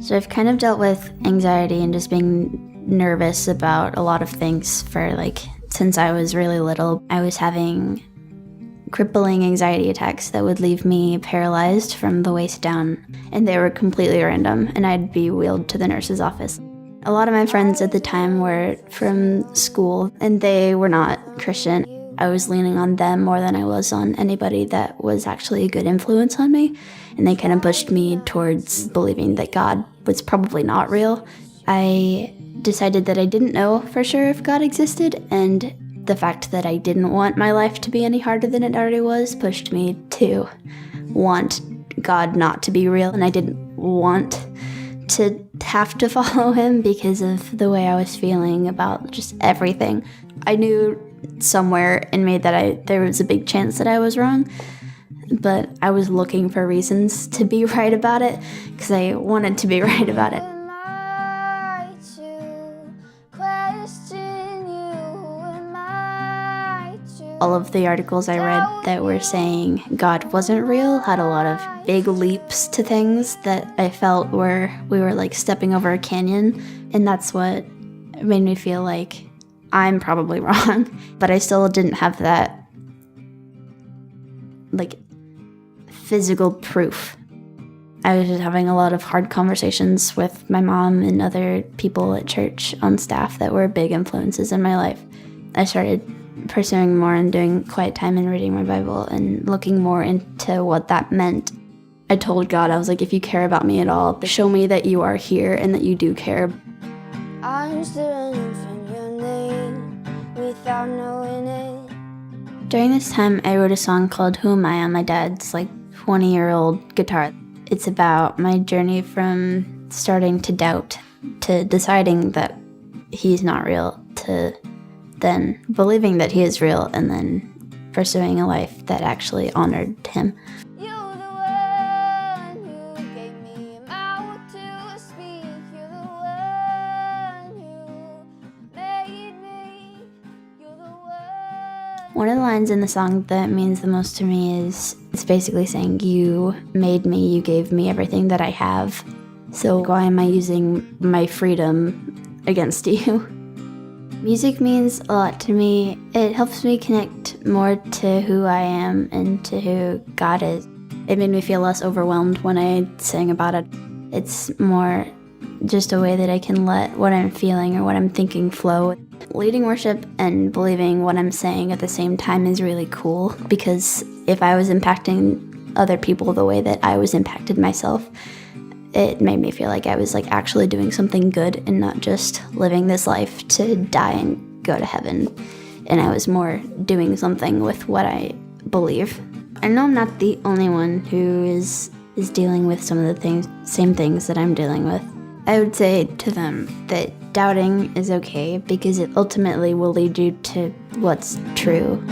So I've kind of dealt with anxiety and just being nervous about a lot of things since I was really little. I was having crippling anxiety attacks that would leave me paralyzed from the waist down, and they were completely random, and I'd be wheeled to the nurse's office. A lot of my friends at the time were from school, and they were not Christian. I was leaning on them more than I was on anybody that was actually a good influence on me, and they kind of pushed me towards believing that God was probably not real. I decided that I didn't know for sure if God existed, and the fact that I didn't want my life to be any harder than it already was pushed me to want God not to be real, and I didn't want to have to follow him because of the way I was feeling about just everything. I knew somewhere in me that there was a big chance that I was wrong, but I was looking for reasons to be right about it because I wanted to be right about it. All of the articles I read that were saying God wasn't real had a lot of big leaps to things that I felt we were like stepping over a canyon, and that's what made me feel like I'm probably wrong. But I still didn't have that physical proof. I was just having a lot of hard conversations with my mom and other people at church on staff that were big influences in my life. I started pursuing more and doing quiet time and reading my Bible and looking more into what that meant. I told God, I was like, if you care about me at all, show me that you are here and that you do care. I'm still in your name without knowing it. During this time, I wrote a song called Who Am I on my dad's 20-year-old guitar. It's about my journey from starting to doubt, to deciding that he's not real, to then believing that he is real, and then pursuing a life that actually honored him. You're the one who gave me a mouth to speak. You're the one who made me. You're the one. One of the lines in the song that means the most to me is, it's basically saying, you made me, you gave me everything that I have. So why am I using my freedom against you? Music means a lot to me. It helps me connect more to who I am and to who God is. It made me feel less overwhelmed when I sang about it. It's more just a way that I can let what I'm feeling or what I'm thinking flow. Leading worship and believing what I'm saying at the same time is really cool, because if I was impacting other people the way that I was impacted myself, it made me feel like I was actually doing something good and not just living this life to die and go to heaven. And I was more doing something with what I believe. I know I'm not the only one who is dealing with some of the same things that I'm dealing with. I would say to them that doubting is okay because it ultimately will lead you to what's true.